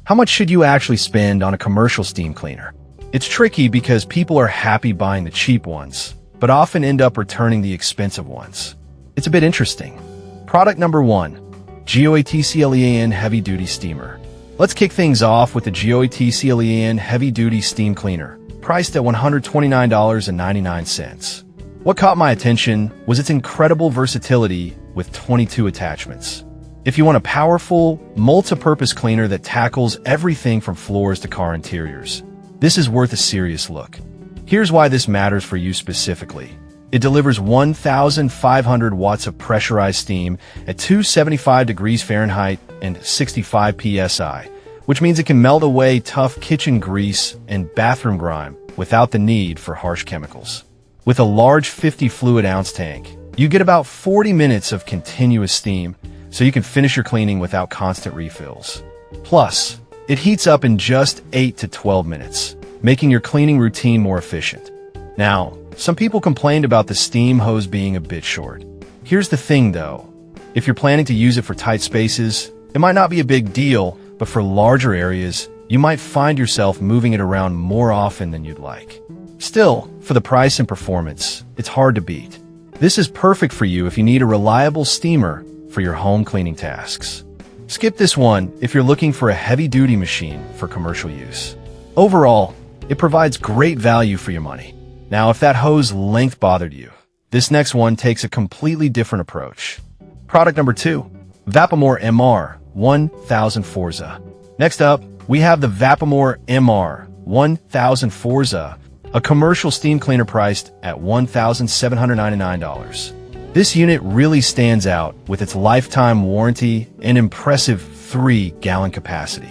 How much should you actually spend on a commercial steam cleaner? It's tricky because people are happy buying the cheap ones, but often end up returning the expensive ones. It's a bit interesting. Product number 1, GoatClean Heavy Duty Steamer. Let's kick things off with the GoatClean Heavy Duty Steam Cleaner, priced at $129.99. What caught my attention was its incredible versatility with 22 attachments. If you want a powerful, multi-purpose cleaner that tackles everything from floors to car interiors, this is worth a serious look. Here's why this matters for you specifically. It delivers 1,500 watts of pressurized steam at 275 degrees Fahrenheit and 65 psi, which means it can melt away tough kitchen grease and bathroom grime without the need for harsh chemicals. With a large 50 fluid ounce tank, you get about 40 minutes of continuous steam, so you can finish your cleaning without constant refills. Plus, it heats up in just 8 to 12 minutes, making your cleaning routine more efficient. Now, some people complained about the steam hose being a bit short. Here's the thing though, if you're planning to use it for tight spaces, it might not be a big deal, but for larger areas, you might find yourself moving it around more often than you'd like. Still, for the price and performance, it's hard to beat. This is perfect for you if you need a reliable steamer for your home cleaning tasks. Skip this one if you're looking for a heavy-duty machine for commercial use. Overall, it provides great value for your money. Now, if that hose length bothered you, this next one takes a completely different approach. Product number 2, Vapamore MR 1000 Forza. Next up, we have the Vapamore MR 1000 Forza, a commercial steam cleaner priced at $1,799. This unit really stands out with its lifetime warranty and impressive 3-gallon capacity.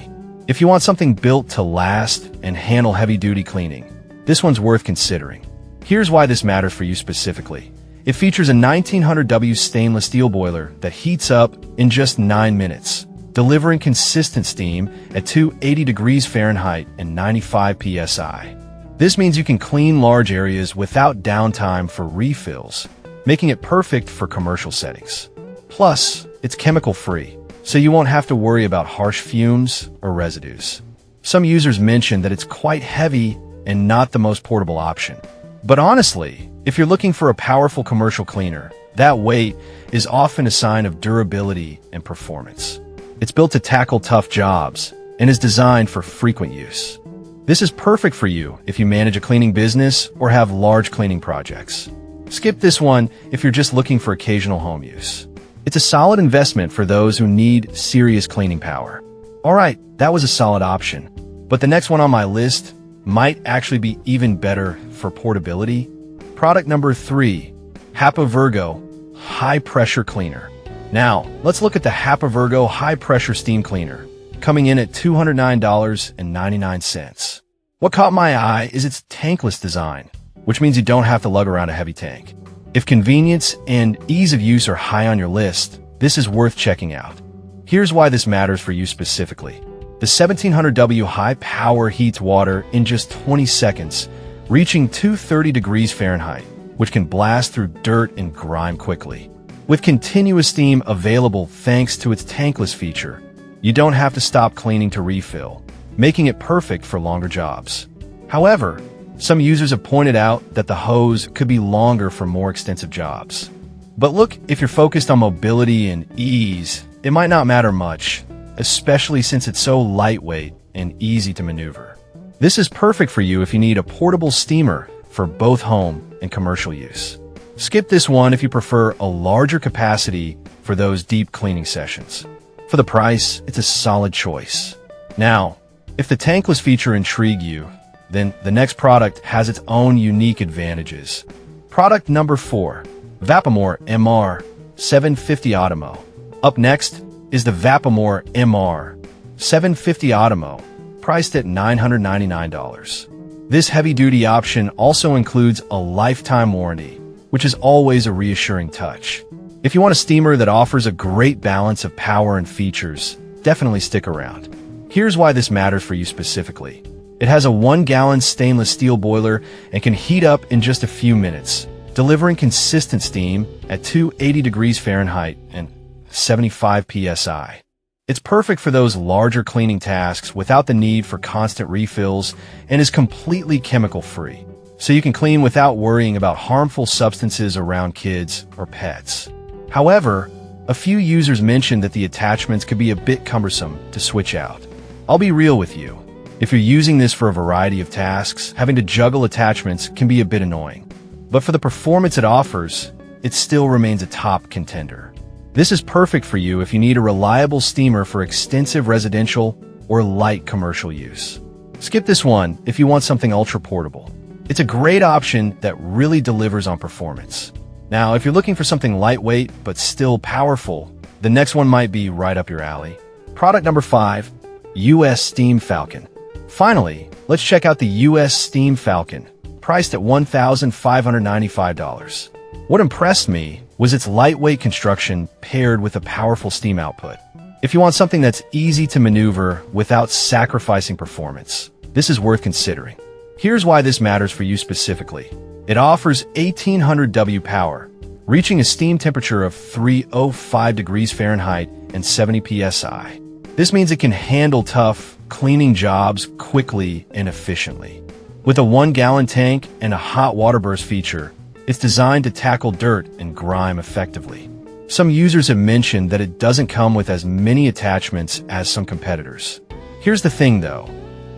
If you want something built to last and handle heavy-duty cleaning, this one's worth considering. Here's why this matters for you specifically. It features a 1900W stainless steel boiler that heats up in just 9 minutes, delivering consistent steam at 280 degrees Fahrenheit and 95 psi. This means you can clean large areas without downtime for refills, making it perfect for commercial settings. Plus, it's chemical-free, so you won't have to worry about harsh fumes or residues. Some users mention that it's quite heavy and not the most portable option. But honestly, if you're looking for a powerful commercial cleaner, that weight is often a sign of durability and performance. It's built to tackle tough jobs and is designed for frequent use. This is perfect for you if you manage a cleaning business or have large cleaning projects. Skip this one if you're just looking for occasional home use. It's a solid investment for those who need serious cleaning power. Alright, that was a solid option. But the next one on my list might actually be even better for portability. Product number 3, Hapa Vergo High Pressure Cleaner. Now, let's look at the Hapa Vergo High Pressure Steam Cleaner, coming in at $209.99. What caught my eye is its tankless design, which means you don't have to lug around a heavy tank. If convenience and ease of use are high on your list, this is worth checking out. Here's why this matters for you specifically. The 1700W high power heats water in just 20 seconds, reaching 230 degrees Fahrenheit, which can blast through dirt and grime quickly. With continuous steam available thanks to its tankless feature, you don't have to stop cleaning to refill, making it perfect for longer jobs. However, some users have pointed out that the hose could be longer for more extensive jobs. But look, if you're focused on mobility and ease, it might not matter much, especially since it's so lightweight and easy to maneuver. This is perfect for you if you need a portable steamer for both home and commercial use. Skip this one if you prefer a larger capacity for those deep cleaning sessions. For the price, it's a solid choice. Now, if the tankless feature intrigued you, then the next product has its own unique advantages. Product number 4, Vapamore MR 750 Ottimo. Up next is the Vapamore MR 750 Ottimo, priced at $999. This heavy-duty option also includes a lifetime warranty, which is always a reassuring touch. If you want a steamer that offers a great balance of power and features, definitely stick around. Here's why this matters for you specifically. It has a 1-gallon stainless steel boiler and can heat up in just a few minutes, delivering consistent steam at 280 degrees Fahrenheit and 75 psi. It's perfect for those larger cleaning tasks without the need for constant refills and is completely chemical-free, so you can clean without worrying about harmful substances around kids or pets. However, a few users mentioned that the attachments could be a bit cumbersome to switch out. I'll be real with you. If you're using this for a variety of tasks, having to juggle attachments can be a bit annoying. But for the performance it offers, it still remains a top contender. This is perfect for you if you need a reliable steamer for extensive residential or light commercial use. Skip this one if you want something ultra-portable. It's a great option that really delivers on performance. Now, if you're looking for something lightweight but still powerful, the next one might be right up your alley. Product number 5, US Steam Falcon. Finally, let's check out the US Steam Falcon, priced at $1,595. What impressed me was its lightweight construction paired with a powerful steam output. If you want something that's easy to maneuver without sacrificing performance, this is worth considering. Here's why this matters for you specifically. It offers 1800 W power, reaching a steam temperature of 305 degrees Fahrenheit and 70 psi. This means it can handle tough, cleaning jobs quickly and efficiently. With a 1-gallon tank and a hot water burst feature, it's designed to tackle dirt and grime effectively. Some users have mentioned that it doesn't come with as many attachments as some competitors. Here's the thing though,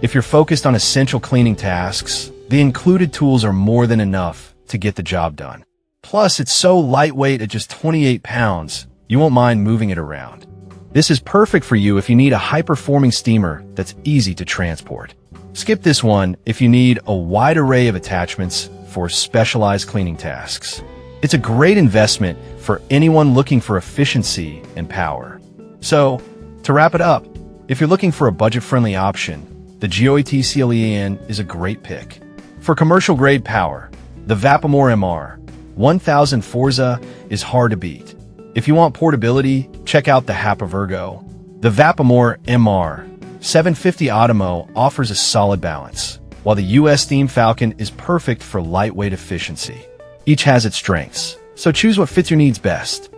if you're focused on essential cleaning tasks, the included tools are more than enough to get the job done. Plus, it's so lightweight at just 28 pounds, you won't mind moving it around. This is perfect for you if you need a high-performing steamer that's easy to transport. Skip this one if you need a wide array of attachments for specialized cleaning tasks. It's a great investment for anyone looking for efficiency and power. So, to wrap it up, if you're looking for a budget-friendly option, the GoatClean is a great pick. For commercial-grade power, the Vapamore MR 1000 Forza is hard to beat. If you want portability, check out the Hapa Vergo. The Vapamore MR 750 Ottimo offers a solid balance, while the US Steam Falcon is perfect for lightweight efficiency. Each has its strengths, so choose what fits your needs best.